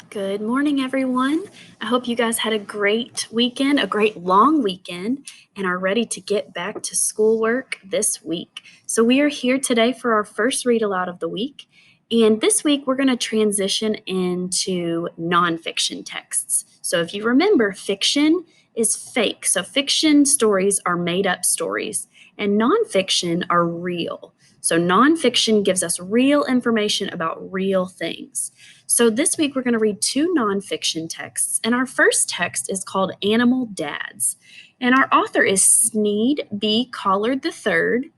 Good morning, everyone. I hope you guys had a great weekend, a great long weekend, and are ready to get back to schoolwork this week. So, we are here today for our first read aloud of the week. And this week, we're going to transition into nonfiction texts. So, if you remember, fiction is fake. So, fiction stories are made up stories, and nonfiction are real. So, nonfiction gives us real information about real things. So this week we're going to read two nonfiction texts, and our first text is called Animal Dads. And our author is Sneed B. Collard III,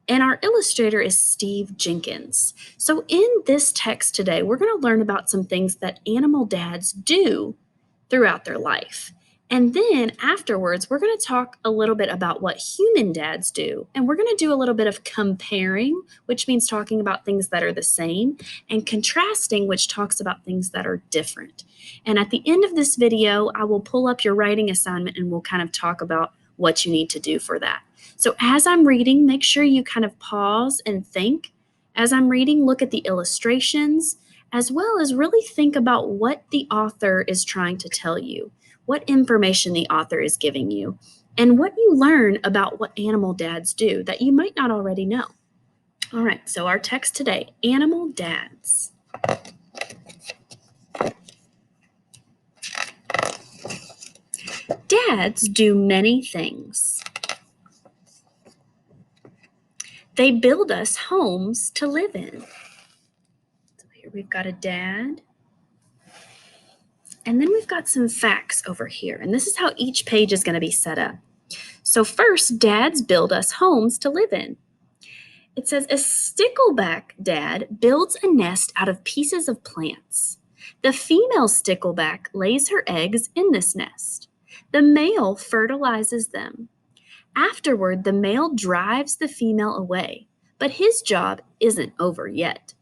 and our illustrator is Steve Jenkins. So in this text today, we're going to learn about some things that animal dads do throughout their life. And then afterwards, we're going to talk a little bit about what human dads do. And we're going to do a little bit of comparing, which means talking about things that are the same, and contrasting, which talks about things that are different. And at the end of this video, I will pull up your writing assignment and we'll kind of talk about what you need to do for that. So as I'm reading, make sure you kind of pause and think. As I'm reading, look at the illustrations, as well as really think about what the author is trying to tell you, what information the author is giving you, and what you learn about what animal dads do that you might not already know. All right, so our text today, Animal Dads. Dads do many things. They build us homes to live in. So here we've got a dad. And then we've got some facts over here. And this is how each page is going to be set up. So first, dads build us homes to live in. It says a stickleback dad builds a nest out of pieces of plants. The female stickleback lays her eggs in this nest. The male fertilizes them. Afterward, the male drives the female away, but his job isn't over yet.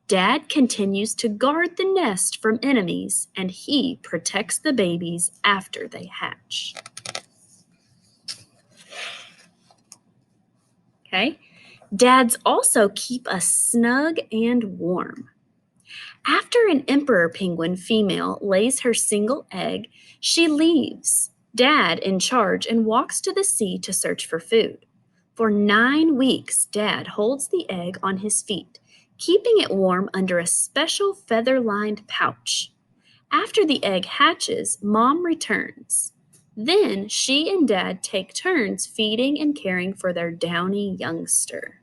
Dad continues to guard the nest from enemies, and he protects the babies after they hatch. Okay? Dads also keep us snug and warm. After an emperor penguin female lays her single egg, she leaves Dad in charge and walks to the sea to search for food. For 9 weeks, Dad holds the egg on his feet, keeping it warm under a special feather-lined pouch. After the egg hatches, Mom returns. Then she and Dad take turns feeding and caring for their downy youngster.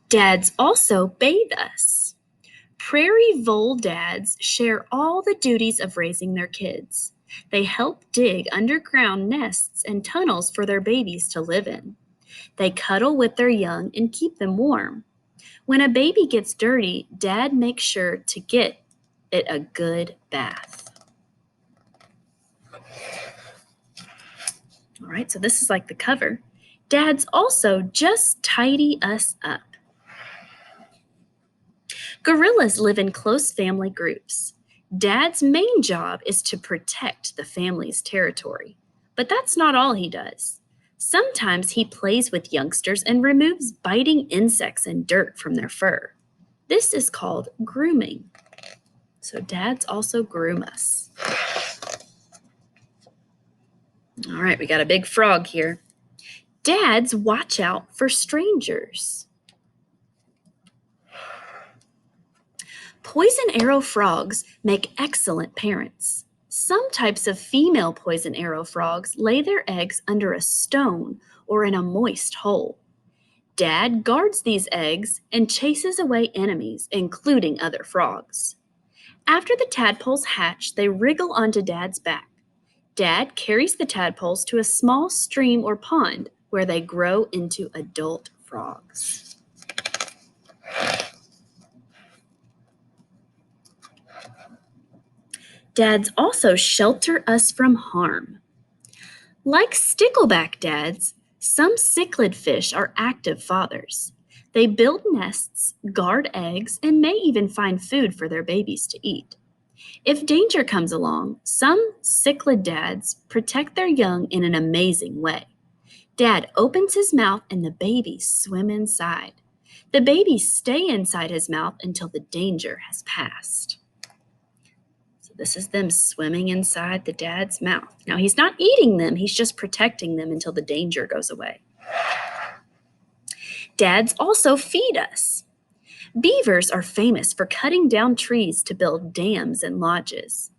Dads also bathe us. Prairie vole dads share all the duties of raising their kids. They help dig underground nests and tunnels for their babies to live in. They cuddle with their young and keep them warm. When a baby gets dirty, Dad makes sure to get it a good bath. All right, so this is like the cover. Dads also just tidy us up. Gorillas live in close family groups. Dad's main job is to protect the family's territory, but that's not all he does. Sometimes he plays with youngsters and removes biting insects and dirt from their fur. This is called grooming. So dads also groom us. All right, we got a big frog here. Dads watch out for strangers. Poison arrow frogs make excellent parents. Some types of female poison arrow frogs lay their eggs under a stone or in a moist hole. Dad guards these eggs and chases away enemies, including other frogs. After the tadpoles hatch, they wriggle onto Dad's back. Dad carries the tadpoles to a small stream or pond where they grow into adult frogs. Dads also shelter us from harm. Like stickleback dads, some cichlid fish are active fathers. They build nests, guard eggs, and may even find food for their babies to eat. If danger comes along, some cichlid dads protect their young in an amazing way. Dad opens his mouth and the babies swim inside. The babies stay inside his mouth until the danger has passed. So this is them swimming inside the dad's mouth. Now he's not eating them, he's just protecting them until the danger goes away. Dads also feed us. Beavers are famous for cutting down trees to build dams and lodges.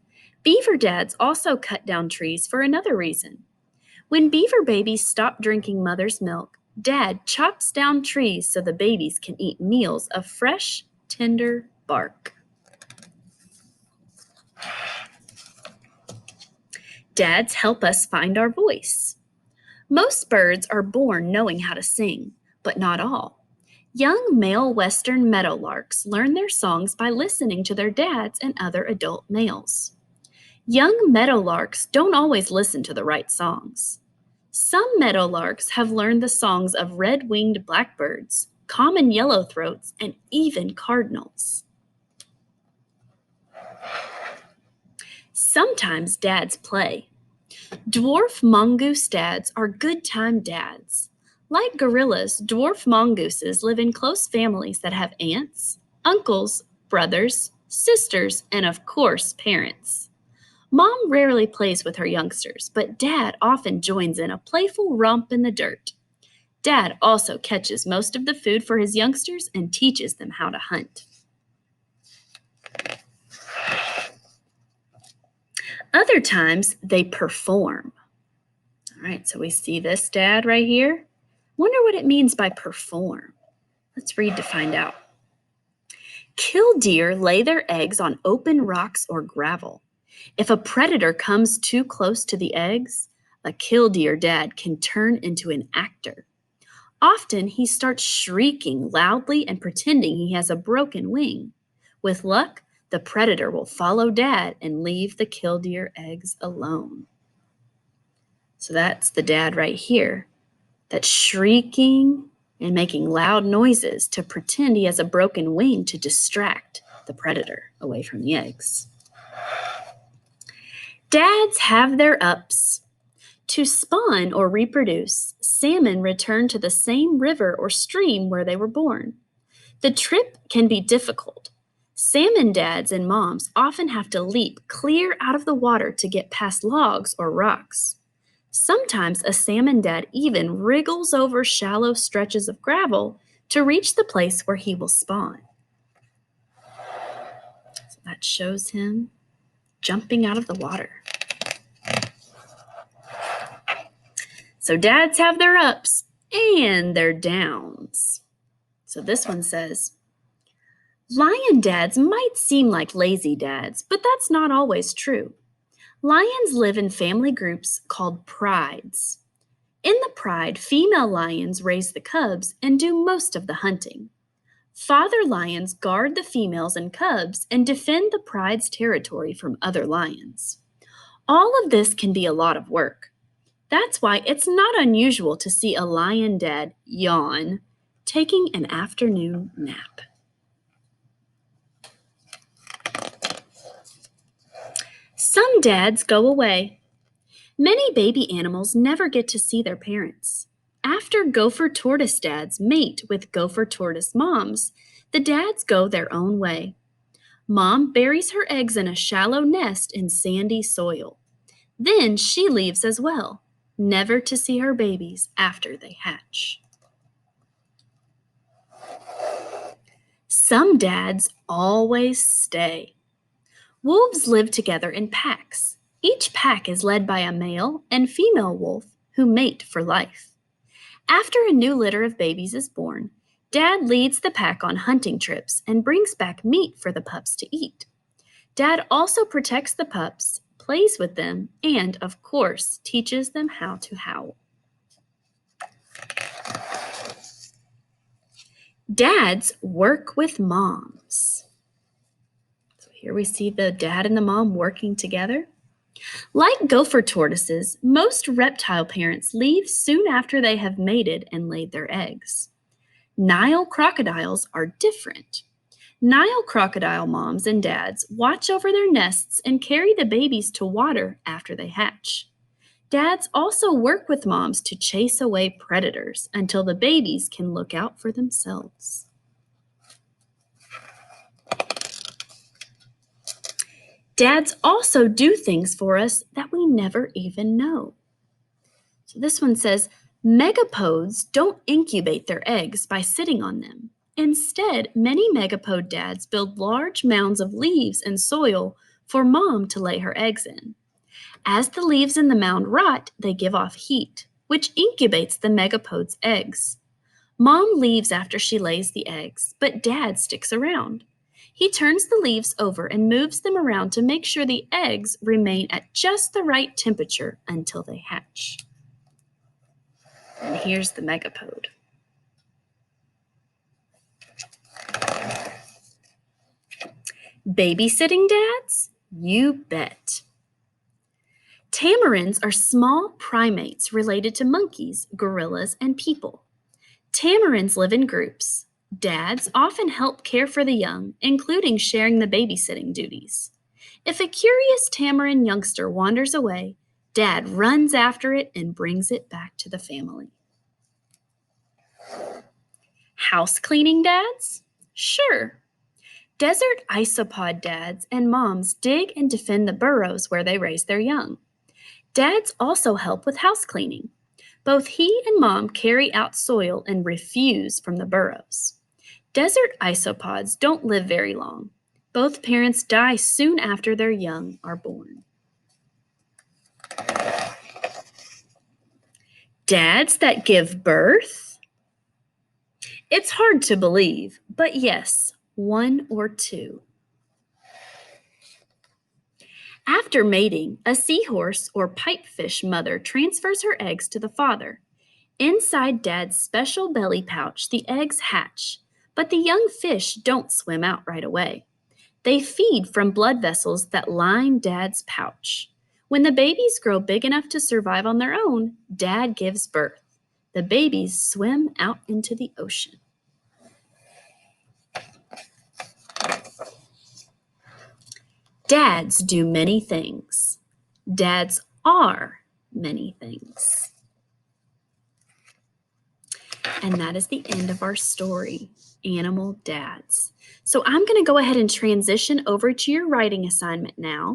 Beaver dads also cut down trees for another reason. When beaver babies stop drinking mother's milk, Dad chops down trees so the babies can eat meals of fresh, tender bark. Dads help us find our voice. Most birds are born knowing how to sing, but not all. Young male western meadowlarks learn their songs by listening to their dads and other adult males. Young meadowlarks don't always listen to the right songs. Some meadowlarks have learned the songs of red-winged blackbirds, common yellowthroats, and even cardinals. Sometimes dads play. Dwarf mongoose dads are good-time dads. Like gorillas, dwarf mongooses live in close families that have aunts, uncles, brothers, sisters, and of course, parents. Mom rarely plays with her youngsters, but Dad often joins in a playful romp in the dirt. Dad also catches most of the food for his youngsters and teaches them how to hunt. Other times, they perform. All right, so we see this dad right here. Wonder what it means by perform. Let's read to find out. Killdeer lay their eggs on open rocks or gravel. If a predator comes too close to the eggs, a killdeer dad can turn into an actor. Often, he starts shrieking loudly and pretending he has a broken wing. With luck, the predator will follow Dad and leave the killdeer eggs alone. So that's the dad right here, that's shrieking and making loud noises to pretend he has a broken wing to distract the predator away from the eggs. Dads have their ups. To spawn or reproduce, salmon return to the same river or stream where they were born. The trip can be difficult. Salmon dads and moms often have to leap clear out of the water to get past logs or rocks. Sometimes a salmon dad even wriggles over shallow stretches of gravel to reach the place where he will spawn. So that shows him jumping out of the water. So dads have their ups and their downs. So this one says, lion dads might seem like lazy dads, but that's not always true. Lions live in family groups called prides. In the pride, female lions raise the cubs and do most of the hunting. Father lions guard the females and cubs and defend the pride's territory from other lions. All of this can be a lot of work. That's why it's not unusual to see a lion dad yawn, taking an afternoon nap. Some dads go away. Many baby animals never get to see their parents. After gopher tortoise dads mate with gopher tortoise moms, the dads go their own way. Mom buries her eggs in a shallow nest in sandy soil. Then she leaves as well, never to see her babies after they hatch. Some dads always stay. Wolves live together in packs. Each pack is led by a male and female wolf who mate for life. After a new litter of babies is born, Dad leads the pack on hunting trips and brings back meat for the pups to eat. Dad also protects the pups, plays with them, and, of course, teaches them how to howl. Dads work with moms. So here we see the dad and the mom working together. Like gopher tortoises, most reptile parents leave soon after they have mated and laid their eggs. Nile crocodiles are different. Nile crocodile moms and dads watch over their nests and carry the babies to water after they hatch. Dads also work with moms to chase away predators until the babies can look out for themselves. Dads also do things for us that we never even know. So this one says, megapodes don't incubate their eggs by sitting on them. Instead, many megapode dads build large mounds of leaves and soil for mom to lay her eggs in. As the leaves in the mound rot, they give off heat, which incubates the megapode's eggs. Mom leaves after she lays the eggs, but Dad sticks around. He turns the leaves over and moves them around to make sure the eggs remain at just the right temperature until they hatch. And here's the megapode. Babysitting dads? You bet. Tamarins are small primates related to monkeys, gorillas, and people. Tamarins live in groups. Dads often help care for the young, including sharing the babysitting duties. If a curious tamarin youngster wanders away, Dad runs after it and brings it back to the family. House cleaning dads? Sure. Desert isopod dads and moms dig and defend the burrows where they raise their young. Dads also help with house cleaning. Both he and mom carry out soil and refuse from the burrows. Desert isopods don't live very long. Both parents die soon after their young are born. Dads that give birth? It's hard to believe, but yes, one or two. After mating, a seahorse or pipefish mother transfers her eggs to the father. Inside Dad's special belly pouch, the eggs hatch, but the young fish don't swim out right away. They feed from blood vessels that line Dad's pouch. When the babies grow big enough to survive on their own, Dad gives birth. The babies swim out into the ocean. Dads do many things. Dads are many things. And that is the end of our story, Animal Dads. So I'm going to go ahead and transition over to your writing assignment now.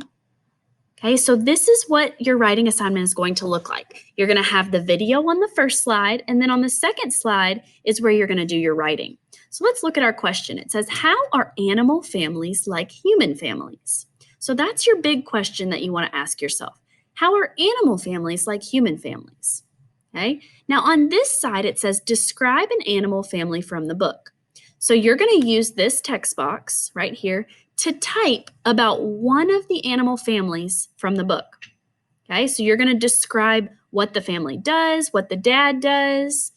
Okay, so this is what your writing assignment is going to look like. You're going to have the video on the first slide, and then on the second slide is where you're going to do your writing. So let's look at our question. It says, how are animal families like human families? So that's your big question that you want to ask yourself. How are animal families like human families? Okay, now on this side, it says, describe an animal family from the book. So you're going to use this text box right here to type about one of the animal families from the book. Okay, so you're going to describe what the family does, what the dad does.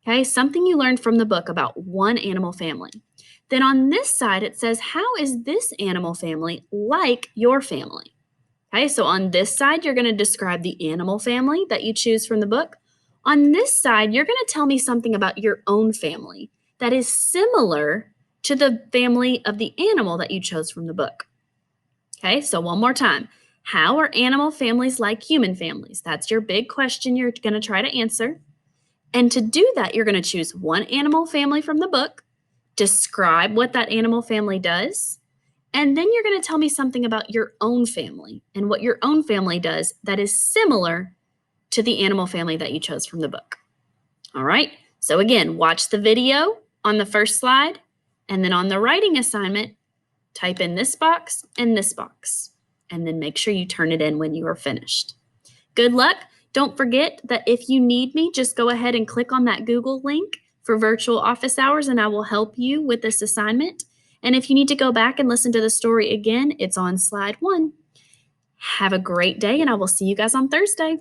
Okay, something you learned from the book about one animal family. Then on this side, it says, how is this animal family like your family? Okay, so on this side, you're going to describe the animal family that you choose from the book. On this side, you're going to tell me something about your own family that is similar to the family of the animal that you chose from the book. Okay, so one more time. How are animal families like human families? That's your big question you're going to try to answer. And to do that, you're going to choose one animal family from the book, describe what that animal family does, and then you're going to tell me something about your own family and what your own family does that is similar to the animal family that you chose from the book. All right, so again, watch the video on the first slide, and then on the writing assignment, type in this box and this box, and then make sure you turn it in when you are finished. Good luck. Don't forget that if you need me, just go ahead and click on that Google link for virtual office hours, and I will help you with this assignment. And if you need to go back and listen to the story again, it's on slide 1. Have a great day, and I will see you guys on Thursday.